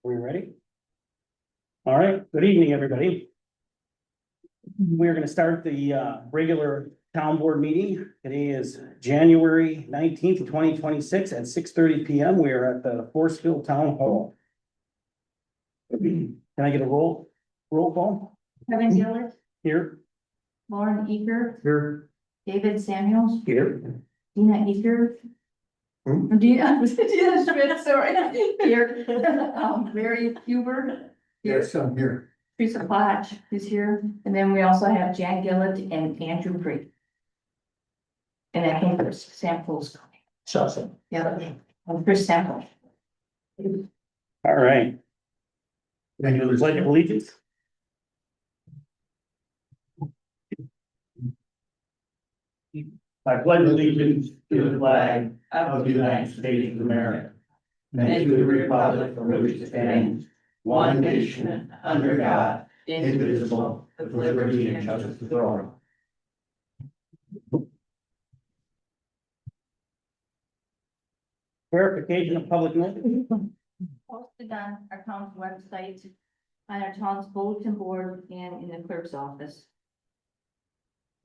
We ready? All right, good evening, everybody. We're gonna start the regular town board meeting. Today is January 19th, 2026 at 6:30 PM. We are at the Forestville Town Hall. Can I get a roll call Kevin Gillett, here? Lauren Eager, Here. David Samuels, Here. Dina Eager. Dina Schmidt, sorry, here, Mary Huber. Yes, I'm here. Teresa Platch is here, and then we also have Jan Gillett and Andrew Bree. And I think there's samples. Awesome. Yeah, Chris Sample. All right. Thank you. Pledge of allegiance. I pledge allegiance to the flag of the United States of America and to the republic for which it stands, one nation, under God, indivisible, with liberty and justice for all. Verification of public notice. Posted on our town's website, on our town's bulletin board, and in the clerk's office.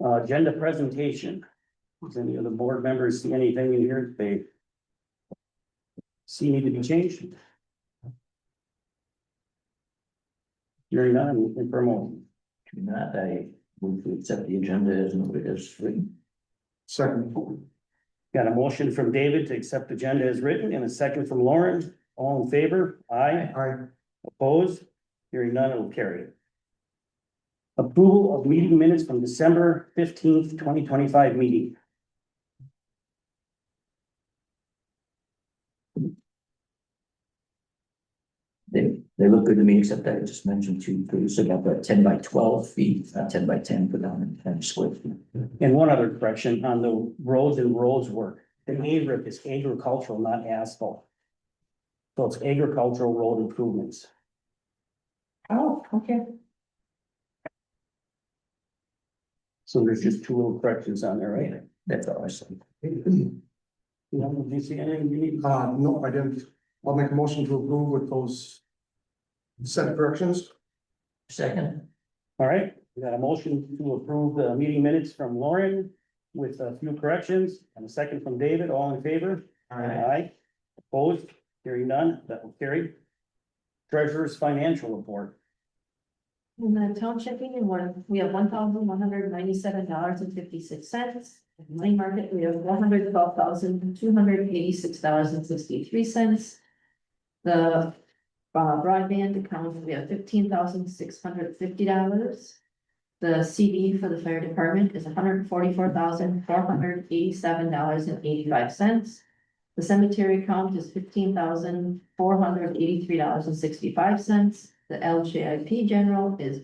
Agenda presentation. Does any of the board members see anything in here that they see need to be changed? Hearing none, I'm looking for a motion. Do not, I move to accept the agenda as written. Second. Got a motion from David to accept the agenda as written and a second from Lauren. All in favor? Aye. Aye. Opposed? Hearing none, it will carry. Approval of meeting minutes from December 15th, 2025 meeting. They look good to me, except I just mentioned to produce about that 10 by 12 feet, not 10 by 10, put down in 10 square feet. And one other correction on the roads and roads work. The ARIP is agricultural, not asphalt. So it's agricultural road improvements. Oh, okay. So there's just two little corrections on there, right? That's all I said. Do you see anything you need? No, I didn't. I'll make a motion to approve with those set corrections. Second, All right, we got a motion to approve the meeting minutes from Lauren with a few corrections and a second from David. All in favor? Aye. Opposed? Hearing none, that will carry. Treasurer's financial report. In the town checking and we have $1,197.56. Money market, we have $112,286.63. The broadband account, we have $15,650. The CD for the fire department is $144,487.85. The cemetery account is $15,483.65. The LJIP general is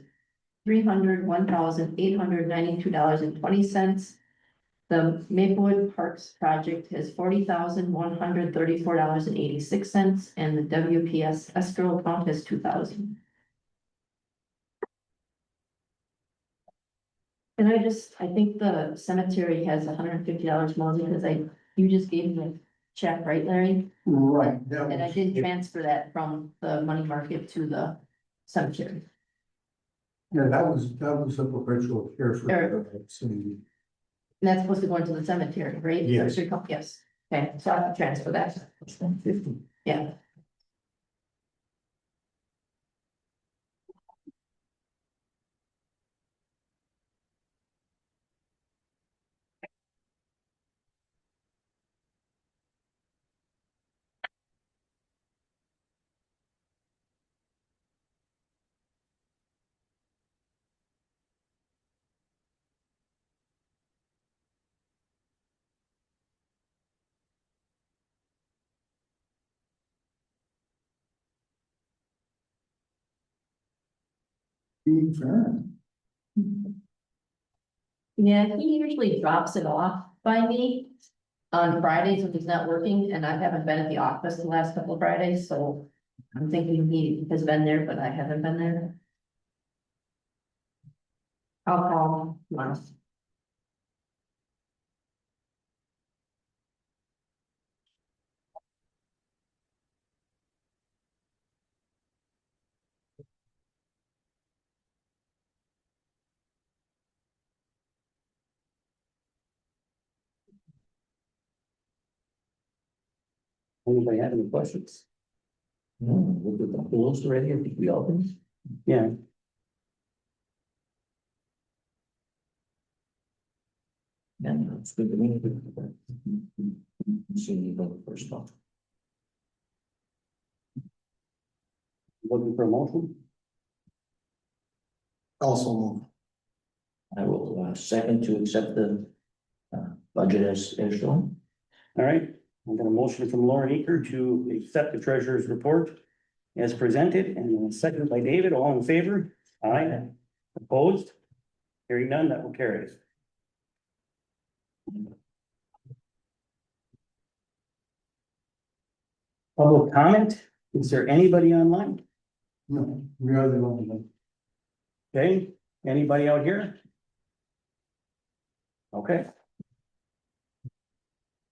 $301,892.20. The Maplewood Parks project has $40,134.86, and the WPS escrow account has $2,000. And I think the cemetery has $150 more because you just gave me a check, right, Larry? Right. And I didn't transfer that from the money market to the cemetery. Yeah, that was a perpetual care for Sure. the city. And that's supposed to go into the cemetery, right? Yes. Yes, okay, so I have to transfer that, it's 150. yeah. Yeah, he usually drops it off by me on Fridays when he's not working, and I haven't been at the office the last couple of Fridays, so I'm thinking he has been there, but I haven't been there. I'll call him tomorrow. Anybody have any questions? No, look at the bills already, I think we all did. Yeah, And it's good to me. See you go first off. looking for a motion? Also move. I will, second to accept the, budget as shown. All right, I've got a motion from Lauren Eaker to accept the treasurer's report as presented, and a second by David, all in favor? Aye. Opposed? Hearing none, that will carry. Public comment, is there anybody online? No, we are the only one. Okay, anybody out here? Okay.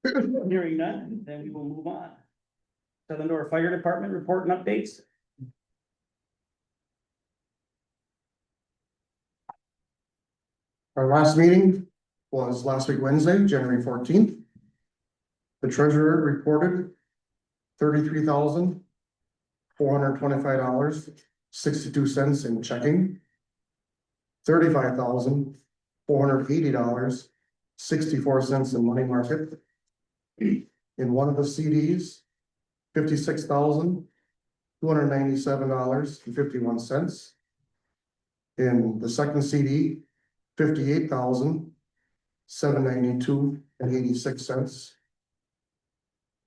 Hearing none, then we will move on. Southern Door Fire Department report and updates. Our last meeting was last week, Wednesday, January 14th. The treasurer reported $33,425.62 in checking. $35,480.64 in money market. In one of the CDs, $56,297.51. In the second CD, $58,792.86.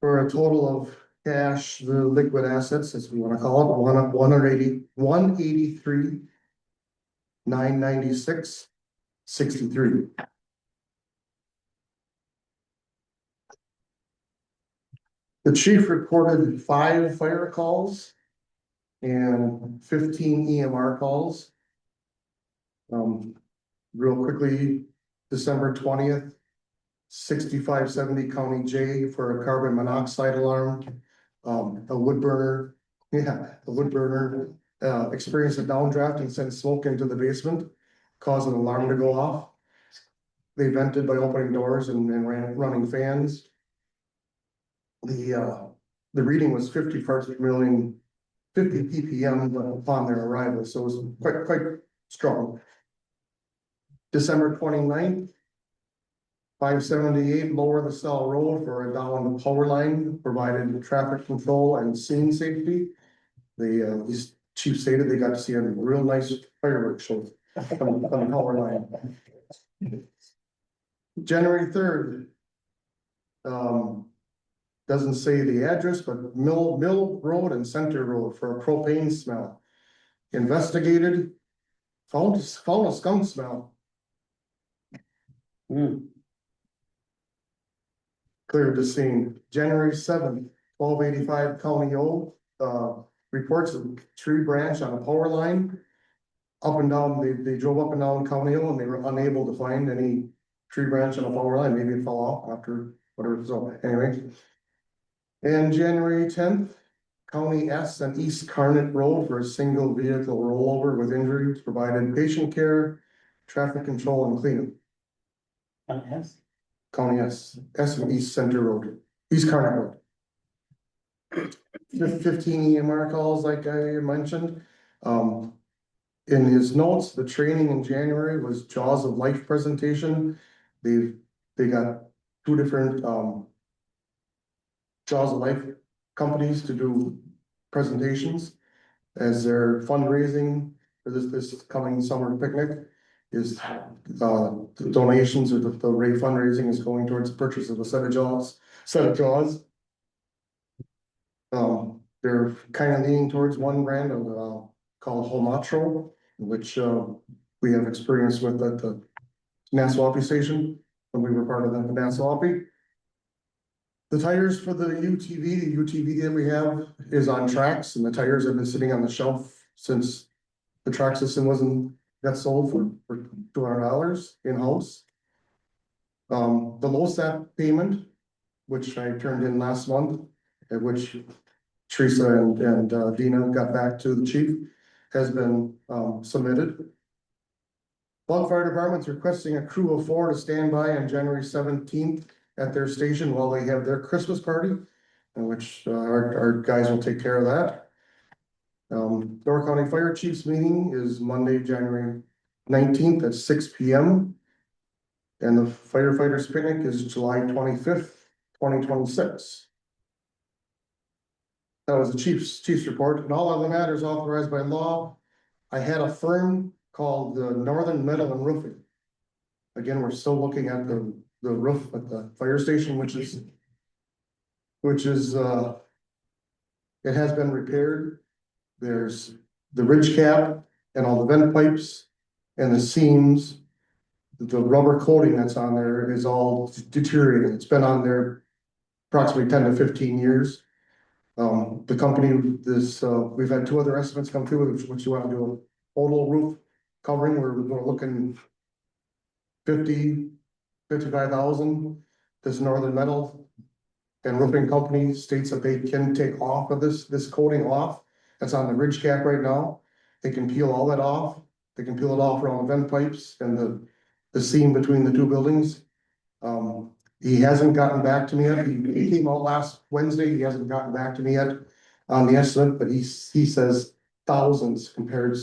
For a total of cash, the liquid assets, as we want to call it, 183,996.63. The chief reported 5 fire calls and 15 EMR calls. Real quickly, December 20th, 6570 County J for a carbon monoxide alarm. A wood burner, experienced a downdraft and sent smoke into the basement, causing an alarm to go off. They vented by opening doors and running fans. The reading was 50 parts per million, 50 ppm upon their arrival, so it was quite strong. December 29th, 578 Lower the Cell Road for a downed power line, provided traffic control and scene safety. These chief stated they got to see a real nice fireworks show on the power line. January 3rd, doesn't say the address, but Mill Road and Center Road for a propane smell. Investigated, found a skunk smell. Cleared the scene. January 7th, 1285 County O, reports a tree branch on a power line. Up and down, they drove up and down County O and they were unable to find any tree branch on a power line. Maybe it fell off after whatever, so anyway. And January 10th, County S and East Carnet Road for a single vehicle rollover with injuries, provided patient care, traffic control and cleanup. Yes. County S and East Center Road, East Carnet Road. 15 EMR calls, like I mentioned. In his notes, the training in January was Jaws of Life presentation. They got 2 different Jaws of Life companies to do presentations as their fundraising for this coming summer picnic is the donations or the rate fundraising is going towards the purchase of a set of Jaws. They're kind of leaning towards one brand of called Homatro, which we have experience with at the Nassau station when we were part of the Nassau. The tires for the UTV that we have is on tracks, and the tires have been sitting on the shelf since the track system got sold for $200 in-house. The LoSAP payment, which I turned in last month, at which Teresa and Dina got back to the chief, has been submitted. Bug Fire Department's requesting a crew of 4 to stand by on January 17th at their station while they have their Christmas party. in which our guys will take care of that. Door County Fire Chiefs meeting is Monday, January 19th at 6 p.m. And the firefighters picnic is July 25th, 2026. That was the chief's report, and all other matters authorized by law. I had a firm called the Northern Metal and Roofing. Again, we're still looking at the roof at the fire station, which is it has been repaired. There's the ridge cap and all the vent pipes and the seams. The rubber coating that's on there is all deteriorating. It's been on there approximately 10 to 15 years. The company, we've had two other estimates come through, which you want to do a total roof covering, we're looking 55,000. This Northern Metal and Roofing Company states that they can take off of this coating off. That's on the ridge cap right now. They can peel all that off. They can peel it off around the vent pipes and the seam between the two buildings. He hasn't gotten back to me yet. He came out last Wednesday. He hasn't gotten back to me yet on the estimate, but he says thousands compared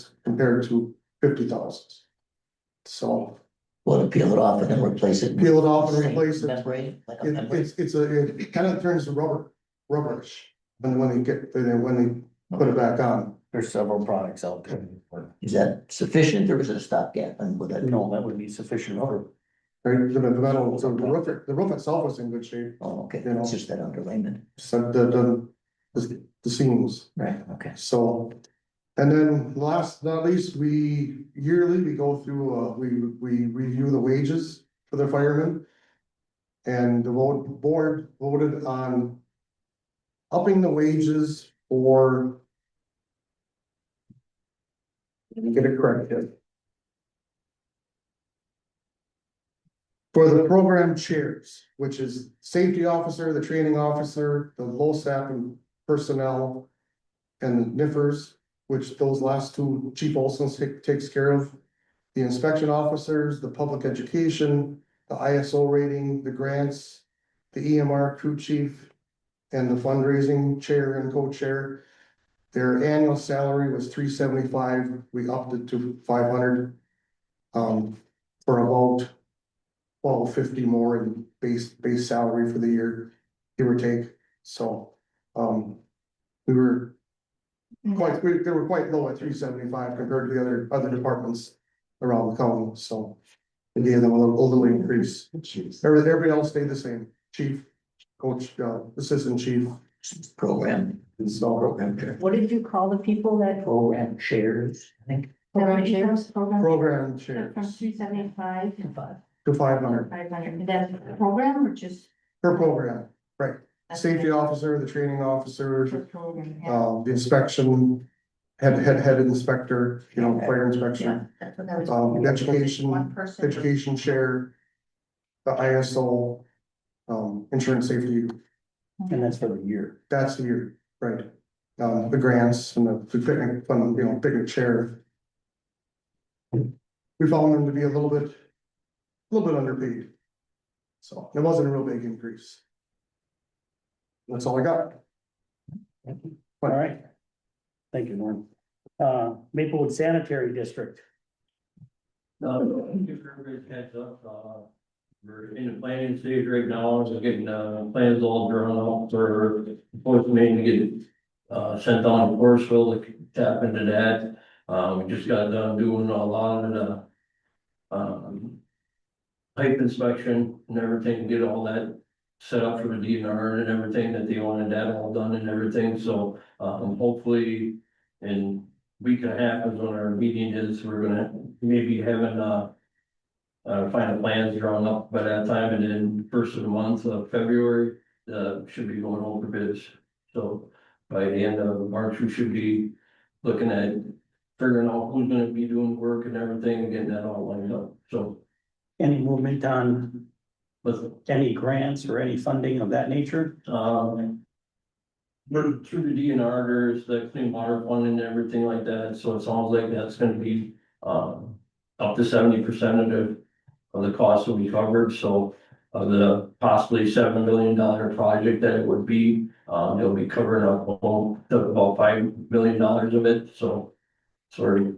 to 50,000. So. Well, to peel it off and then replace it. Peel it off and replace it. Membrane, like a membrane. It kind of turns to rubberish when they put it back on. There's several products out there. Is that sufficient or is it a stopgap? And would that? No, that would be sufficient for. Right, the metal, so the roof itself is in good shape. Oh, okay, You know. it's just that underlayment. So the seams. Right, okay. So, and then last but not least, we yearly go through, we review the wages for the firemen. And the board voted on upping the wages for, let me get it corrected. For the program chairs, which is safety officer, the training officer, the LoSAP and personnel, and the NIFers, which those last two Chief Olson takes care of. The inspection officers, the public education, the ISO rating, the grants, the EMR crew chief, and the fundraising chair and co-chair. Their annual salary was $375. We upped it to $500. For about 1,250 more in base salary for the year, give or take. So, they were quite low at 375 compared to the other departments around the county. So it gave them a little increase. Everybody else stayed the same. Chief, coach, assistant chief. Program. So Program chair. What did you call the people that? Program chairs, I think. Program chairs? program chairs From 375 to 500 500, and that's a program or just? per program, right? Safety officer, the training officer, Per program, yeah. the inspection, head inspector, fire inspection, That's what I was. the education, One person. education chair, the ISO, insurance safety, And that's for the year. that's the year, right? The grants and the picnic fund, picnic chair. We found them to be a little bit underpaid. So it wasn't a real big increase. That's all I got. All right. Thank you, Norm. Maplewood Sanitary District. Give everybody a heads up, we're in the planning stage right now, so getting, plans all drawn up for, main to get, sent on to Forestville to tap into that. We just got done doing a lot of the, pipe inspection and everything, get all that set up for the DNR and everything that they wanted that all done and everything, so, hopefully in week and a half is when our meeting is, we're gonna maybe having, final plans drawn up by that time, and then first of the month of February, should be going over bids. So by the end of March, we should be looking at figuring out who's gonna be doing work and everything, and getting that all lined up, so. Any movement on But, any grants or any funding of that nature? we're through the DNR, there's the clean water fund and everything like that, so it sounds like that's gonna be, up to 70% of the cost will be covered, so. of the possibly $7 million project that it would be. They'll be covering up about $5 million of it, so. So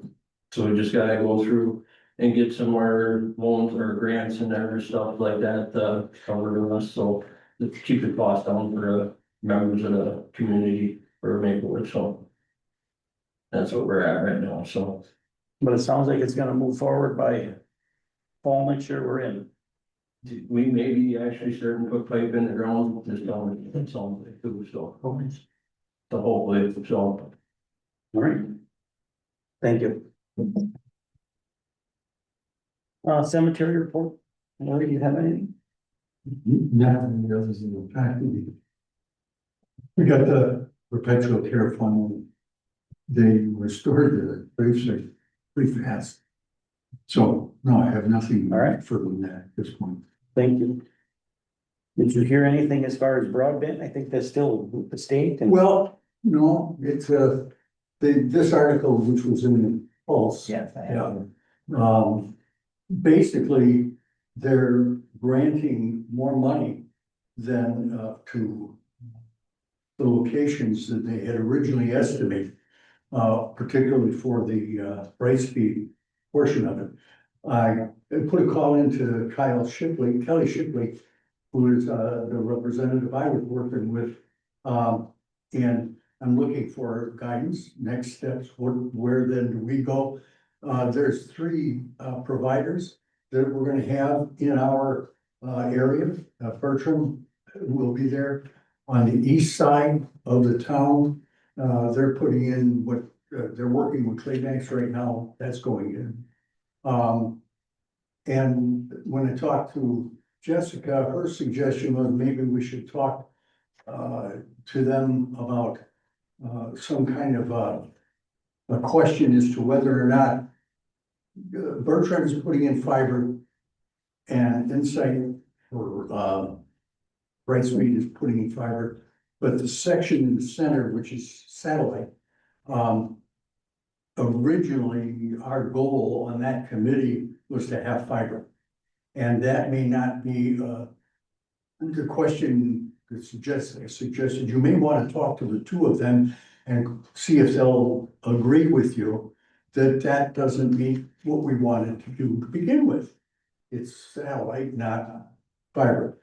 we just gotta go through and get some more loans or grants and other stuff like that, covered with us, so. To keep the cost down for members of the community for Maplewood, so. That's what we're at right now, so. But it sounds like it's gonna move forward by fall next year we're in. We may be actually starting to put pipe in the ground this time, it sounds like too, so. So hopefully, so. All right. Thank you. Cemetery report. Larry, do you have anything? Nothing other than the fact that we got the perpetual care fund. They restored the gravesite pretty fast. So, no, I have nothing. All right. Further than that at this point. Thank you. Did you hear anything as far as broadband? I think that's still with the state and. Well, no, it's this article, which was in the Pulse. Yeah. Basically, they're granting more money than to the locations that they had originally estimated, particularly for the Bright Speed portion of it. I put a call into Kelly Shipley, who is the representative I was working with. And I'm looking for guidance, next steps, where then do we go? There's 3 providers that we're gonna have in our area. Bertram will be there on the east side of the town. They're putting in what they're working with Clay Banks right now. That's going in. And when I talked to Jessica, her suggestion was maybe we should talk to them about some kind of a question as to whether or not Bertrand is putting in fiber and Insight or Bright Speed is putting in fiber, but the section in the center, which is satellite, originally our goal on that committee was to have fiber. And that may not be the question that suggested you may want to talk to the 2 of them and see if they'll agree with you that that doesn't meet what we wanted to do to begin with. It's satellite, not fiber.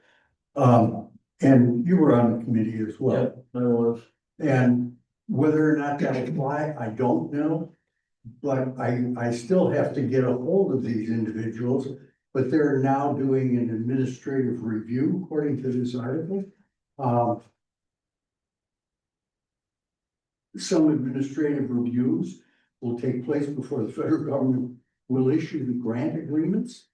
And you were on the committee as well. I was. And whether or not that'll fly, I don't know. But I still have to get a hold of these individuals, but they're now doing an administrative review according to this article. Some administrative reviews will take place before the federal government will issue the grant agreements.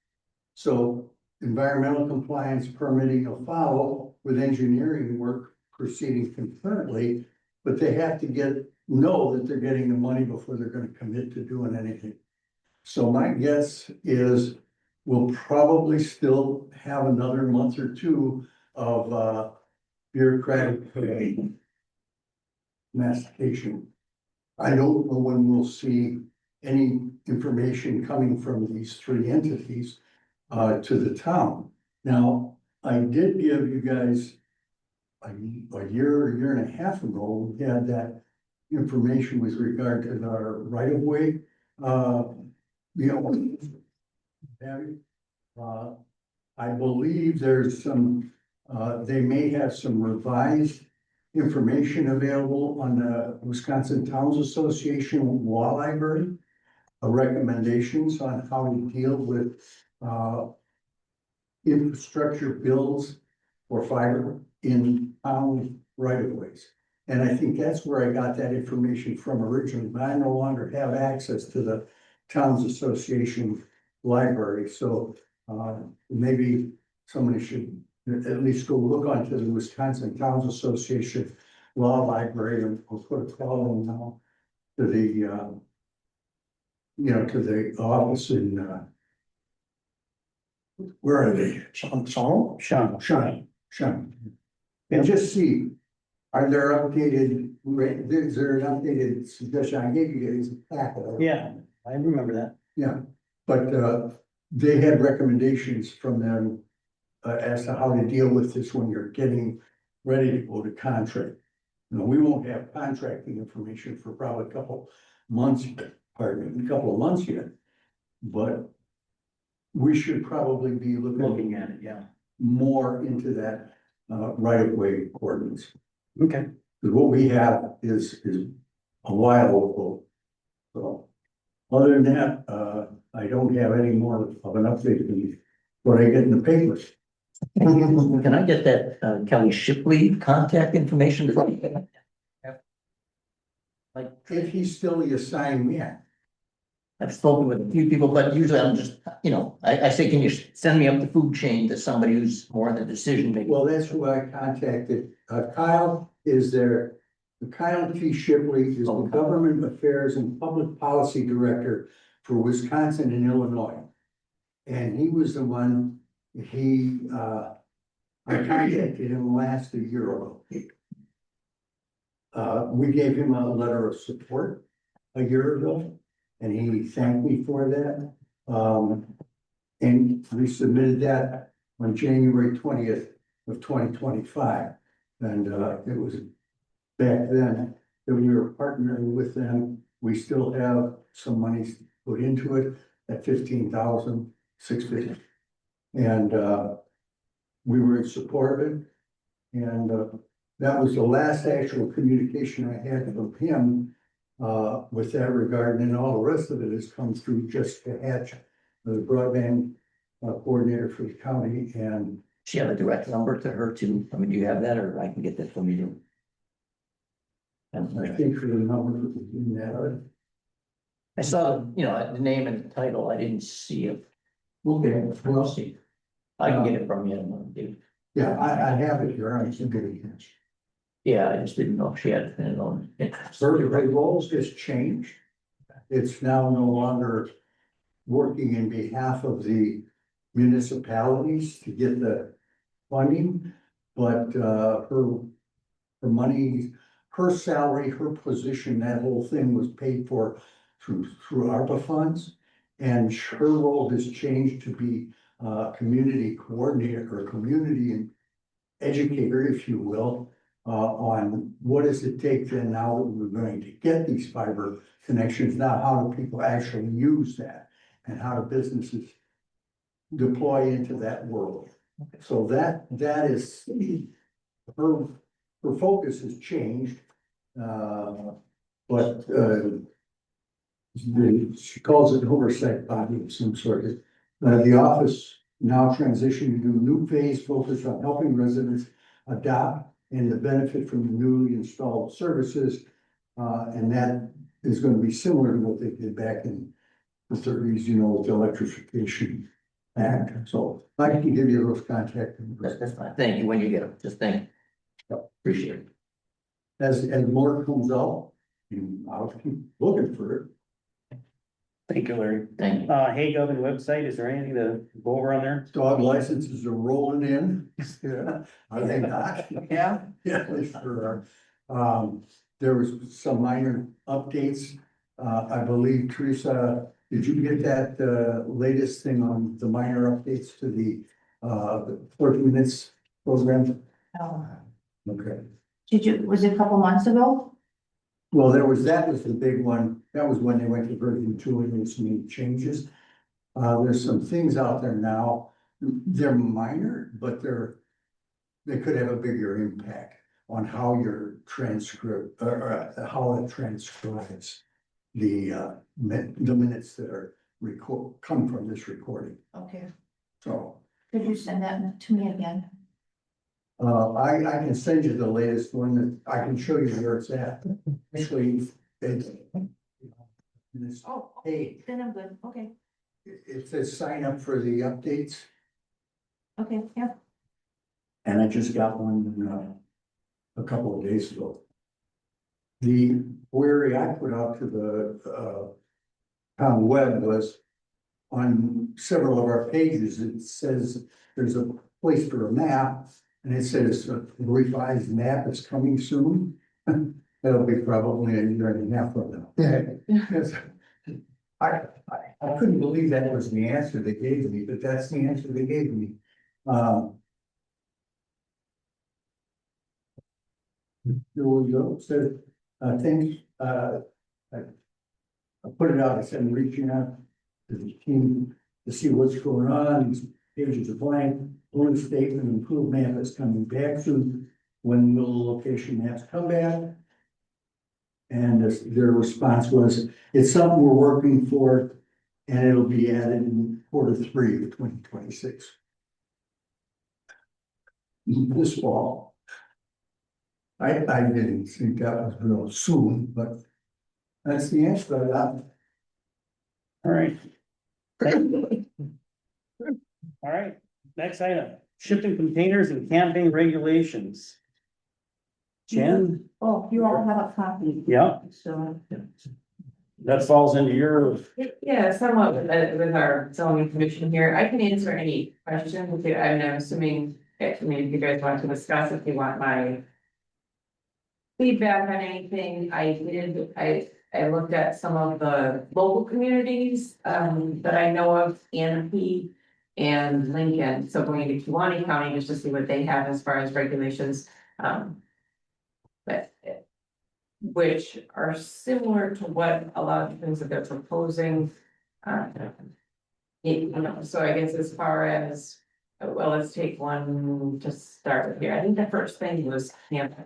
So environmental compliance permitting will follow with engineering work proceeding concurrently, but they have to know that they're getting the money before they're gonna commit to doing anything. So my guess is we'll probably still have another month or 2 of bureaucratic mastication. I don't know when we'll see any information coming from these 3 entities to the town. Now, I did give you guys a year and a half ago, we had that information with regard to our right of way, I believe there's some, they may have some revised information available on the Wisconsin Towns Association Law Library. Recommendations on how we deal with infrastructure bills for fiber in town right of ways. And I think that's where I got that information from originally, but I no longer have access to the Towns Association library, so maybe somebody should at least go look onto the Wisconsin Towns Association Law Library and we'll put a call in now to the to the office in where are they? Sean. And just see, are there updated, is there an updated suggestion? I gave you guys a packet. Yeah, I remember that. Yeah, but they had recommendations from them as to how to deal with this when you're getting ready to go to contract. You know, we won't have contracting information for probably a couple months, pardon me, a couple of months yet. But we should probably be Looking at it, yeah. more into that, right of way ordinance. Okay, Because what we have is a while ago. So, other than that, I don't have any more of an update than what I get in the papers. Can I get that Kelly Shipley contact information from you? Like, If he's still the assigned man. I've spoken with a few people, but usually I'm just, I say, can you send me up the food chain to somebody who's more in the decision making? Well, that's who I contacted. Kyle is there. Kyle T. Shipley is the Government Affairs and Public Policy Director for Wisconsin and Illinois. And he was the one, I contacted him last a year ago. We gave him a letter of support a year ago, and he thanked me for that. And we submitted that on January 20th of 2025. And it was back then that we were partnering with them. We still have some money put into it at $15,650. And we were in support of it. And that was the last actual communication I had from him with that regard. And all the rest of it has come through Jessica Hatch, the broadband coordinator for the county. And She have a direct number to her too. I mean, do you have that, or I can get that from you? And I think for the number in that. I saw, the name and the title. I didn't see it. Okay, we'll see. I can get it from you. Dude. Yeah, I have it here. I can get it. Yeah, I just didn't know if she had it on. Survey roles has changed. It's now no longer working in behalf of the municipalities to get the funding, but her money, her salary, her position, that whole thing was paid for through ARPA funds. And her role has changed to be community coordinator or community educator, if you will, on what does it take then now that we're going to get these fiber connections, now how do people actually use that? And how do businesses deploy into that world? So that is, her focus has changed. But she calls it oversight body of some sort. The office now transitioned to a new phase focused on helping residents adopt and the benefit from the newly installed services. And that is going to be similar to what they did back in the 30s, with the Electrification Act. So I can give you those contact numbers. That's fine. Thank you. When you get them, just thank you. Appreciate it. As more comes out, I'll keep looking for it. thank you, Larry. Thank you. Hey, Government website, is there anything to go over on there? Dog licenses are rolling in. Yeah, are they not? Yeah. Yeah, they sure are. There was some minor updates. I believe, Teresa, did you get that, latest thing on the minor updates to the 40 minutes program? Okay. Was it a couple months ago? Well, that was the big one. That was when they went to version 2 and made some new changes. There's some things out there now. They're minor, but they could have a bigger impact on how your transcript, or how it transcribes the minutes that are come from this recording. Okay. So, Could you send that to me again? I can send you the latest one that I can show you where it's at. Actually, it's Oh, hey, then I'm good. Okay. it says sign up for the updates, Okay, yeah. and I just got one a couple of days ago. The query I put out to the town web was on several of our pages. It says there's a place for a map, and it says a revised map is coming soon. That'll be probably a year and a half from now. Yes. I couldn't believe that was the answer they gave me, but that's the answer they gave me. There we go, so, things, I put it out, I said, I'm reaching out to the team to see what's going on, these pages are blank, only statement, improved map is coming back soon, when will the location maps come back? And their response was, it's something we're working for, and it'll be added in Q3 of 2026. This fall. I didn't think that was real soon, but that's the answer I got. All right. All right, next item, shipping containers and camping regulations. Jen, Oh, you all have a copy, yeah, so. that falls into your, Yeah, somewhat with our zoning commission here, I can answer any questions, I'm assuming, if you guys want to discuss, if you want my. Feedback on anything, I looked at some of the local communities, that I know of, Anapee and Lincoln, so going to Kiwanee County just to see what they have as far as regulations, But which are similar to what a lot of the things that they're proposing. So I guess as far as, well, let's take one to start with here. I think the first thing was camping.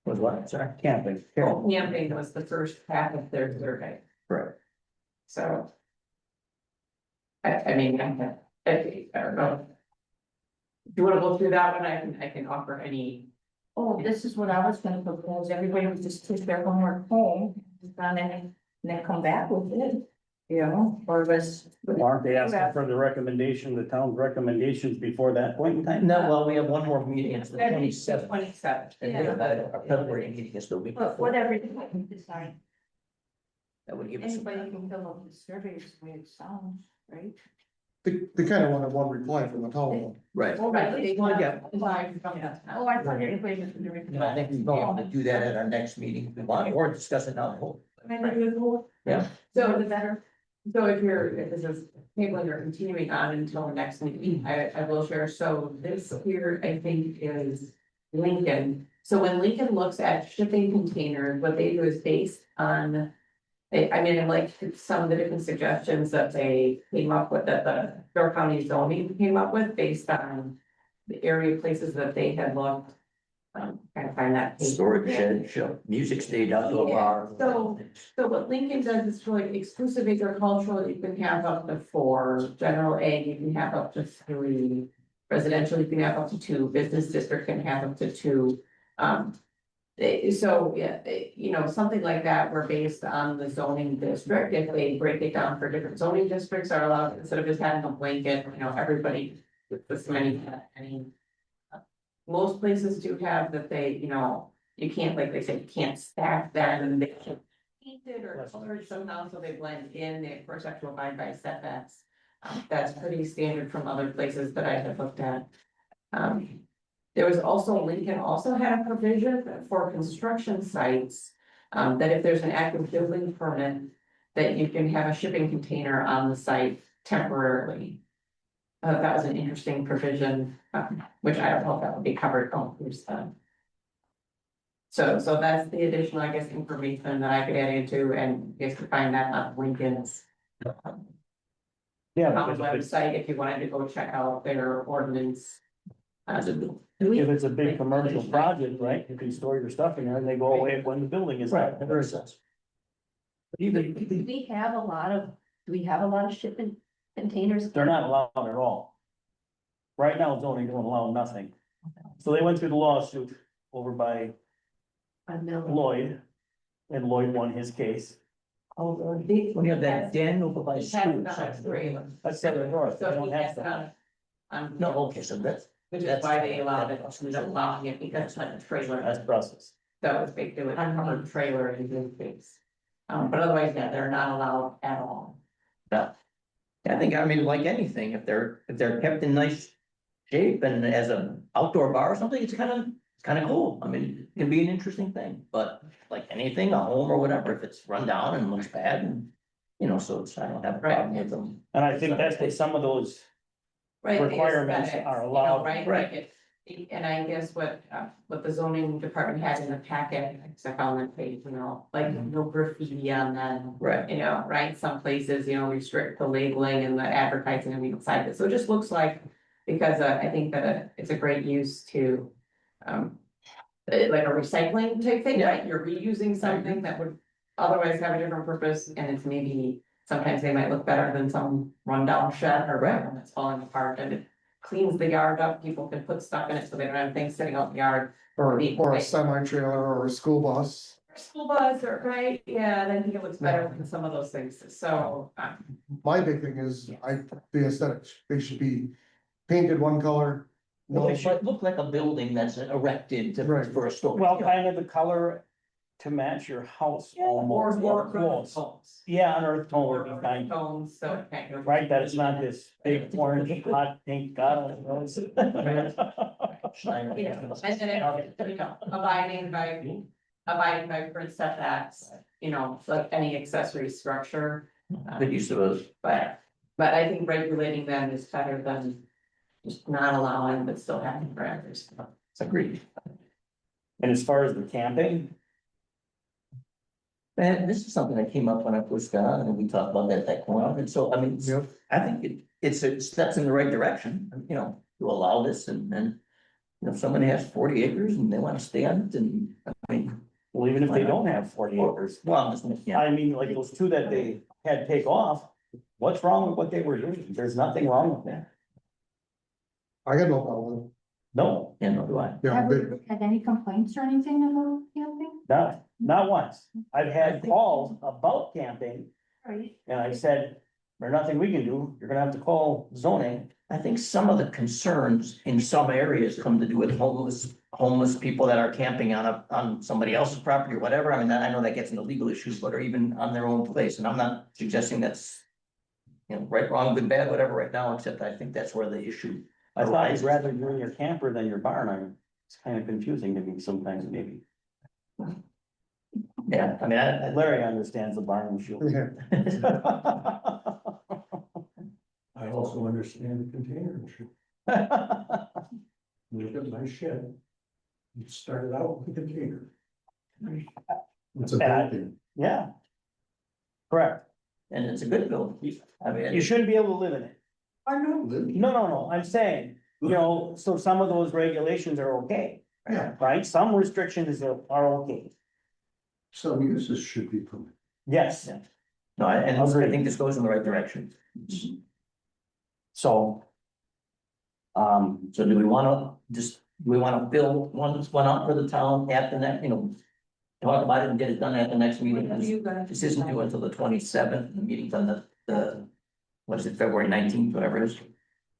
Was what, sorry? camping. Camping was the first half of their survey, Right. so. I mean, I don't know. Do you wanna go through that one? I can offer any. Oh, this is what I was gonna propose, everybody would just take their homework home, and then come back with it, you know, or was. Aren't they asking for the recommendation, the town's recommendations before that point in time? No, well, we have one more meeting, it's the 27th. 27th. And we have our February meeting is the week But before. whatever you can decide, That would give us. anybody can fill out the survey, is the way it sounds, right? They kind of wanted one reply from the town. Right. Oh, Right, they want Yeah. to apply from that. Oh, I thought everybody was gonna. And I think we're going to do that at our next meeting, if we want, or discuss it now. Yeah. So the better, so if this is tabling or continuing on until the next meeting, I will share, so this here, I think is Lincoln. So when Lincoln looks at shipping containers, what they do is based on. I like some of the different suggestions that they came up with, that the Door County zoning came up with based on. The area places that they had looked. Trying to find that. page. Storage shed, show, music stage, outdoor bar. So what Lincoln does is for like exclusive agricultural, you can have up to 4, general ag, you can have up to 3. Residential, you can have up to 2, business district can have up to 2. So, yeah, something like that, were based on the zoning district, if they break it down for different zoning districts are allowed, instead of just having a blanket, everybody. With this many. Most places do have that they, you can't, like they said, you can't stack that and they can paint it or color it somehow, so they blend in, they of course have to abide by setbacks. That's pretty standard from other places that I have looked at. There was also, Lincoln also had a provision for construction sites, that if there's an active building permit, that you can have a shipping container on the site temporarily. That was an interesting provision, which I don't know if that would be covered on this time. So that's the additional, I guess, information that I could add into, and you guys can find that on Lincoln's. Yeah, On the because website, if you wanted to go check out their ordinance. As a bill. if it's a big commercial project, right, you can store your stuff in there and they go away when the building is. Right, that makes sense. But even, Do we have a lot of shipping containers? They're not allowed at all. Right now, zoning don't allow nothing. So they went through the lawsuit over by Lloyd, and Lloyd won his case. when you have that Daniel by He has school. it on a trailer. That's Southern North, they So don't he have has it that. on. No, okay, so that's. Which is why they allowed it, they're allowing it because it's like a trailer. That's Brussels. That was big, they would covered trailer and do things. But otherwise, yeah, they're not allowed at all. I think, I mean, like anything, if they're kept in nice shape and as an outdoor bar or something, it's kind of cool. I mean, it can be an interesting thing, but like anything, a home or whatever, if it's run down and looks bad and, so I don't have a problem with them. And I think that's what some of those Right, the requirements aesthetics, are you know, allowed. Right, Right. like and I guess what the zoning department had in the packet, because I found that page, you know, like no graffiti on them. Right. You know, right, some places, you know, restrict the labeling and the advertising on the inside of it, so it just looks like, because I think that it's a great use to. Like a recycling type thing, Yeah. right, you're reusing something that would otherwise have a different purpose, and it's maybe. Sometimes they might look better than some rundown shed or Right. whatever that's falling apart, and it cleans the yard up, people can put stuff in it, so they don't have things sitting out in the yard. Or Neat, a right. semi trailer or a school bus. School bus, or, right, yeah, then I think it looks better than some of those things, so, My big thing is, the aesthetics, they should be painted one color. Well, No, it should look like a building that's erected Right. for a store. Well, kind of the color to match your house almost. or Close. tones. Yeah, an earth tone would Or be fine, tones, so it kind of. right, that it's not this big orange hot pink, God knows. Steiner. Yeah, and then, you know, abiding by current setbacks, you know, like any accessory structure. Good use of those. But I think regulating them is better than just not allowing, but still having parameters. Agreed. And as far as the camping, And this is something that came up when I first got on and we talked about that at that point. And so, I mean, Yep. I think it's steps in the right direction, you know, to allow this and then. You know, if somebody has 40 acres and they want to stay on it and, I mean, well, even if they don't have 40 acres, well, I'm just, yeah, I mean, like those two that they had take off, what's wrong with what they were doing? There's nothing wrong with that. I got no problem. No, yeah, no, do I. Yeah, Have big, we had any complaints or anything about camping? not once. I've had calls about camping Right. and I said, there's nothing we can do. You're gonna have to call zoning. I think some of the concerns in some areas come to do with homeless people that are camping on somebody else's property or whatever. I mean, I know that gets into legal issues, but are even on their own place, and I'm not suggesting that's. You know, right, wrong, good, bad, whatever right now, except I think that's where the issue. I thought I'd arises. rather you in your camper than your barn. It's kind of confusing to me sometimes, maybe. Yeah, I mean, I, Larry understands the barn issue. yeah, I also understand the container issue. Look at my shed. It started out with a container. It's a And I- building. Yeah. Correct. and it's a good building. I mean. You shouldn't be able to live in it. I know, Lynn. No, I'm saying, you know, so some of those regulations are okay, Yeah, right? Some restrictions are okay. some uses should be permitted. Yes, Yeah. No, and I think this goes in the right direction. so. So do we wanna build one up for the town at the next, you know? Talk about it and get it done at the next meeting. This isn't due until the 27th. The meeting's on the, what is it, February 19th, whatever it is.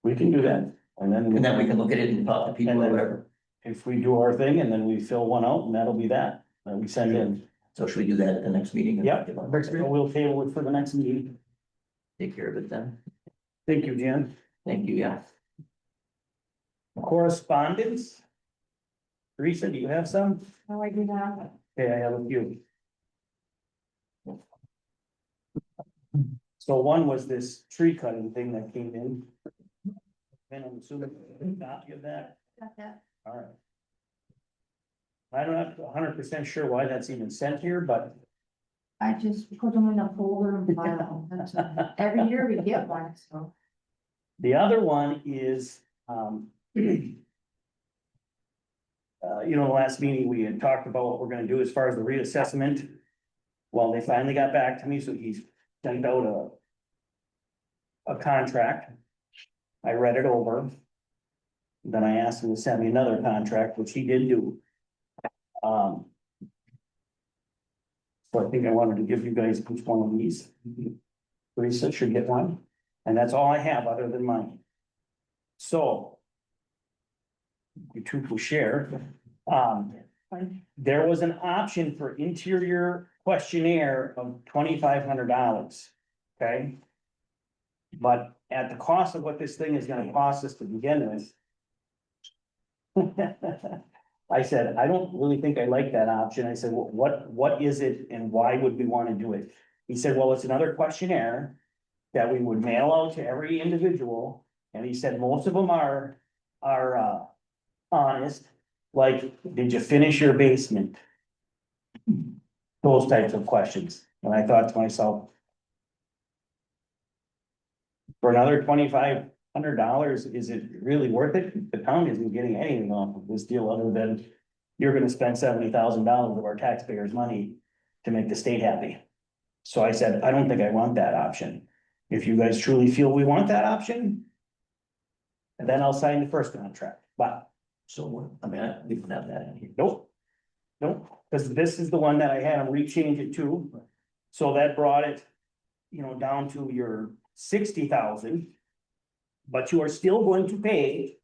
We can do that, and then. And then we can look at it and talk to people And or then- whatever. If we do our thing and then we fill one out and that'll be that, then we send in. So should we do that at the next meeting? Yep, so we'll table it for the next meeting. Take care of it then. Thank you, Jen. Thank you, yeah. Correspondence? Teresa, do you have some? No, I do not. Okay, I have a few. So one was this tree cutting thing that came in. And I'm assuming a copy of that, Got that. all right. I'm not 100% sure why that's even sent here, but I just put them in a folder and file. That's all. Every year we get one, so. the other one is, you know, last meeting, we had talked about what we're gonna do as far as the reassessment. Well, they finally got back to me, so he's sent out a contract. I read it over. Then I asked him to send me another contract, which he did do. So I think I wanted to give you guys each one of these. Teresa should get one, and that's all I have other than mine. So. You two will share. There was an option for interior questionnaire of $2,500. Okay? But at the cost of what this thing is gonna cost us to begin with. I said, I don't really think I like that option. I said, well, what is it and why would we wanna do it? He said, well, it's another questionnaire that we would mail out to every individual. And he said most of them are, honest, like, did you finish your basement? Those types of questions, and I thought to myself. For another $2,500, is it really worth it? The town isn't getting anything off of this deal other than. You're gonna spend $70,000 of our taxpayers' money to make the state happy. So I said, I don't think I want that option. If you guys truly feel we want that option. And then I'll sign the first contract, but So, I mean, we don't have that in here. nope. Nope, because this is the one that I had them rechange it to. So that brought it, down to your 60,000. But you are still going to pay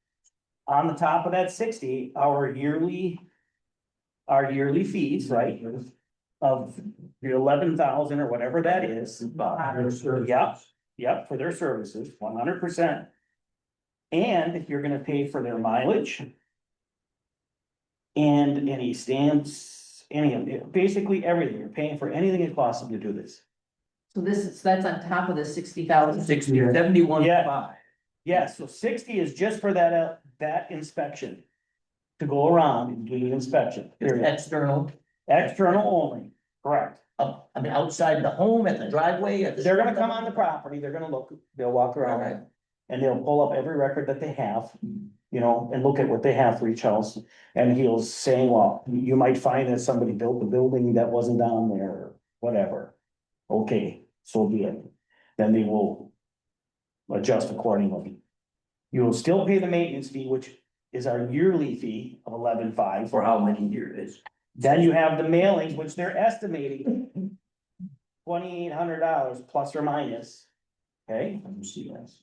on the top of that 60, our yearly fees, right? Of your 11,000 or whatever that is. Yep, for their services, 100%. And you're gonna pay for their mileage. And any stamps, any of it, basically everything, you're paying for anything it costs them to do this. So that's on top of the 60,000. 71.5. Yeah. Yeah, so 60 is just for that inspection. To go around and do the inspection, It's period. external, External only, correct. I mean, outside the home, at the driveway, at the. They're gonna come on the property, they're gonna look, they'll walk around. Right. And they'll pull up every record that they have, and look at what they have for each house. And he'll say, well, you might find that somebody built a building that wasn't down there, or whatever. Okay, so be it. Then they will adjust accordingly. You will still pay the maintenance fee, which is our yearly fee of 11,500. For how many years? Then you have the mailings, which they're estimating $2,800 plus or minus. Okay? Let me see this.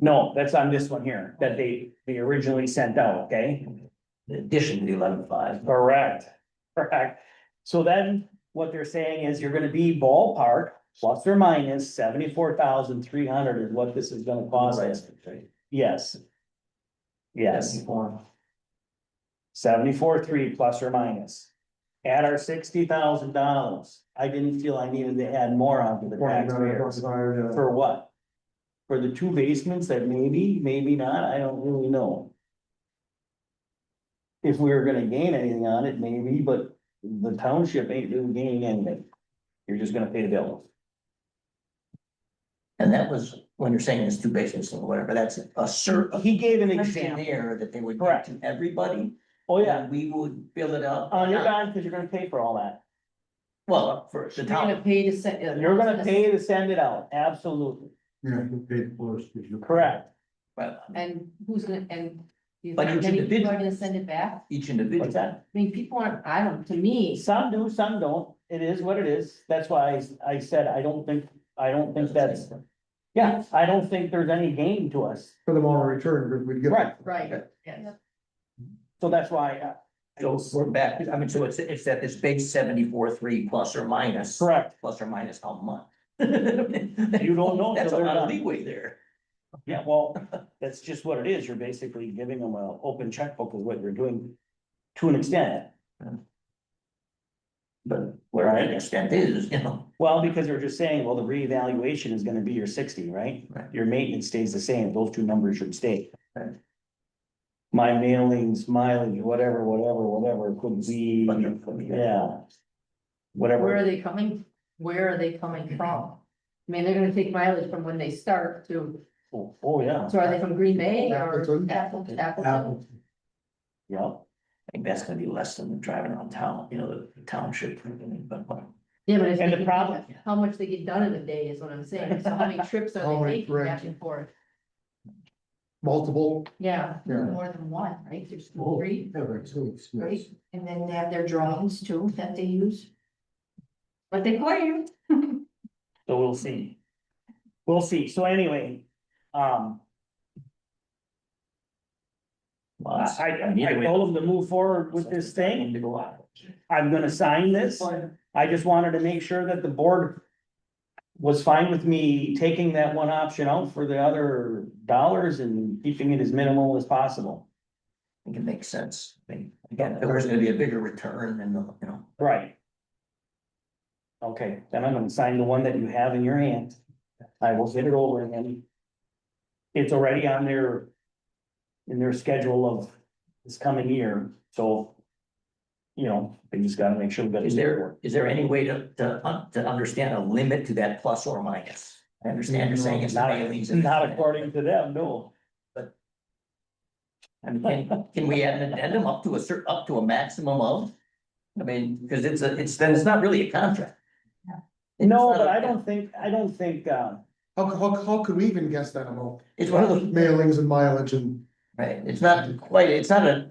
No, that's on this one here, that they originally sent out, okay? In addition to the 11.5. Correct, correct. So then what they're saying is you're gonna be ballpark, plus or minus 74,300 is what this is gonna cost us. Yes. Yes, 74,300 plus or minus. At our $60,000, I didn't feel I needed to add more onto the taxpayers. For what? For the two basements that maybe not, I don't really know. If we were gonna gain anything on it, maybe, but the township ain't really gaining anything. You're just gonna pay the bill. And that was, when you're saying it's two basements or whatever, that's a certain. He gave an example. Questionnaire that they would give Correct. to everybody. Oh, yeah, And we would fill it up. on your dime, because you're gonna pay for all that. Well, for the You're gonna town, pay to send. You're gonna pay to send it out, absolutely, Yeah, you paid for it. correct. but And who's gonna, and. You But think each many people individual- are gonna send it back? each individual. What's that? I mean, people aren't, I don't, to me, Some do, some don't, it is what it is, that's why I said, I don't think that's, yeah, I don't think there's any gain to us. For the amount of return, because we'd get. Right, right, yes. so that's why, So we're back, I mean, so it's at this base 74.3 plus or minus. correct, Plus or minus how much? You don't know That's a till they're lot of done. leeway there. yeah, well, that's just what it is, you're basically giving them an open checkbook is what you're doing. To an extent, But where that extent is, well, because they're just saying, well, the reevaluation is gonna be your 60, right? Right. Your maintenance stays the same, those two numbers should stay. Right. My mailings, mileage, whatever, it could be, yeah. Where are Whatever, they coming? Where are they coming from? I mean, they're gonna take mileage from when they start to, oh, yeah, so are they from Green Bay or Appleton. Appleton? yeah, I think that's gonna be less than driving around town, the township. But Yeah, but if And they the get- problem- how much they get done in a day is what I'm saying, so how many trips How are many, they taking right. back and forth? Multiple, Yeah, Yeah. more than one, right, there's Oh, three, yeah, that's it, yes. right, and then they have their drawings too that they use. But they claim. so we'll see. We'll see, so anyway, I told them to move forward with this thing. To go out. I'm gonna sign this. I just wanted to make sure that the board was fine with me taking that one option out for the other dollars and keeping it as minimal as possible. I think it makes sense. I mean, again, if there was gonna be a bigger return than, Right. Okay, then I'm gonna sign the one that you have in your hand. I will get it over and then it's already on their, in their schedule of this coming year, so. You know, they just gotta make sure we got. Is there any way to understand a limit to that plus or minus? I understand you're saying it's the Not, mailings and. not according to them, no. I mean, can we add an addendum up to up to a maximum of? I mean, because then it's not really a contract. It's No, not but a- I don't think, How could we even guess that amount? It's one of those, Mailings and mileage and, right, it's not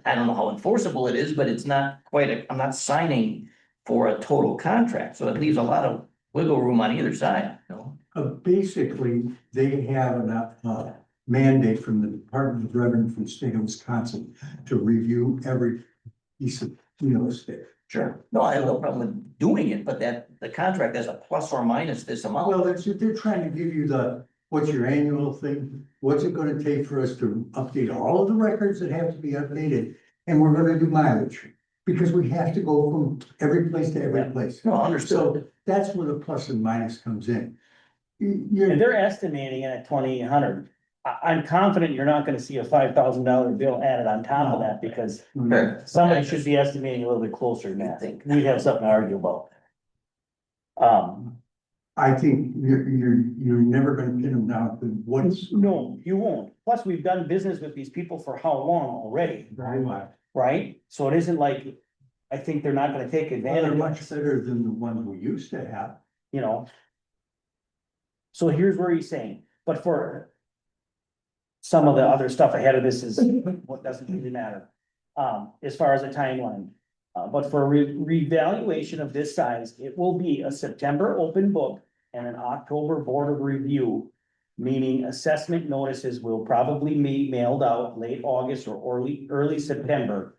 I don't know how enforceable it is, but it's not quite I'm not signing for a total contract, so it leaves a lot of wiggle room on either side, you know? Basically, they have a mandate from the Department of Revenue for the state of Wisconsin to review every piece of real estate. Sure. No, I have no problem with doing it, but the contract has a plus or minus this amount. Well, they're trying to give you what's your annual thing? What's it gonna take for us to update all of the records that have to be updated? And we're gonna do mileage, because we have to go from every place to every place. No, understood. So that's where the plus and minus comes in. and You're, they're estimating it at 2,800. I'm confident you're not gonna see a $5,000 bill added on top of that, because Sure. somebody should be estimating a little bit closer than that. Think. We'd have something to argue about. I think you're never gonna pin them down to what's. No, you won't. Plus, we've done business with these people for how long already, Very much. right? So it isn't like, I think they're not gonna take They're advantage of, much better than the ones we used to have. you know. So here's where he's saying, but for some of the other stuff ahead of this is what doesn't really matter. As far as a timeline. But for a revaluation of this size, it will be a September open book and an October board of review. Meaning assessment notices will probably be mailed out late August or early September.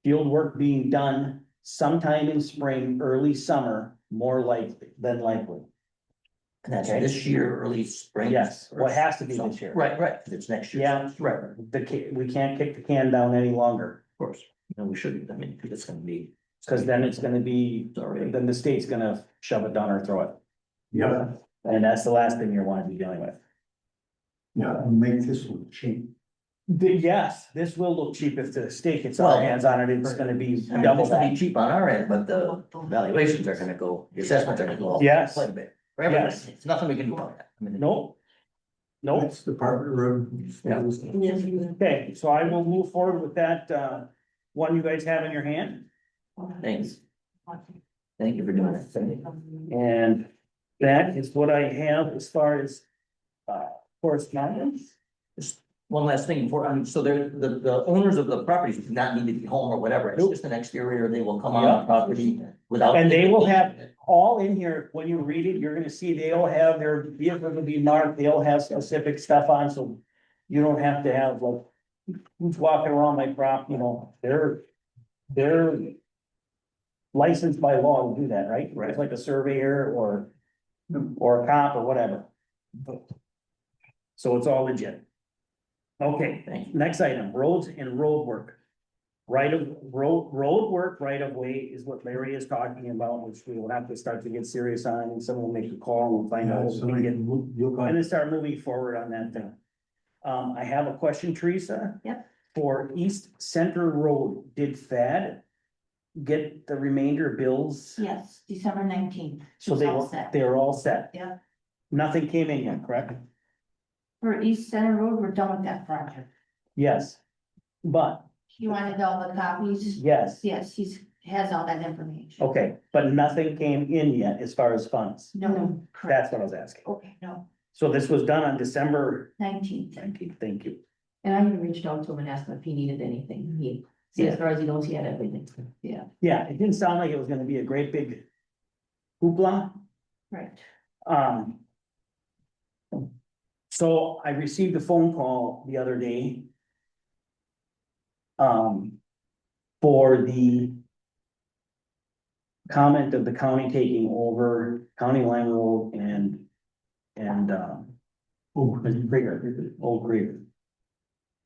Field work being done sometime in spring, early summer, more likely than likely. And that's Okay. this year, early spring. Yes, or what has to be this year. Right, 'cause it's next year. Yeah. Right, of We can't kick the can down any longer, course. No, we shouldn't. I mean, 'cause it's gonna be. because then it's gonna be, Sorry. then the state's gonna shove it down our throat. Yeah. And that's the last thing you want to be dealing with. Yeah, and make this one cheap. Yes, this will look cheap if the state gets Well, our hands on it, it's gonna be I mean, double it's gonna be that. cheap on our end, but the valuations are gonna go, the assessments are gonna go up. Yes. Quite a bit. For everything. Yes. It's nothing we can do about that. I mean, Nope. Nope. That's Department of Revenue. Yeah. Okay, so I will move forward with that, one you guys have in your hand. Thanks. Thank you for doing it. And that is what I have as far as, correspondence. Just one last thing before, so the owners of the properties do not need to be home or whatever. It's Nope. just an exterior. They will come on Yeah. the property without. And they will have all in here, when you read it, you're gonna see they'll have their vehicle will be marked, they'll have specific stuff on, so. You don't have to have like, who's walking around my prop, you know, they're. Licensed by law to do that, right? It's like a surveyor or a cop or whatever. So it's all legit. Okay, Thank you. next item, roads and road work. Road work right of way is what Larry is talking about, which we will have to start to get serious on, and someone will make a call and we'll find out. what we can get. You'll And then start moving forward on that thing. I have a question, Teresa. Yep. For East Center Road, did FAD get the remainder bills? Yes, December 19th. So they were all set? Yeah. Nothing came in yet, correct? For East Center Road, we're done with that project. Yes. But, You wanted all the copies? yes, Yes, has all that information. okay, but nothing came in yet as far as funds. No, correct. That's what I was asking. Okay, no, So this was done on December 19th. 19th, thank you. And I even reached out to him and asked him if he needed anything. As far as he knows, he had everything. Yeah, Yeah, it didn't sound like it was gonna be a great big hoopla. right. So I received a phone call the other day. For the comment of the county taking over County Line Road and, Old Krieger.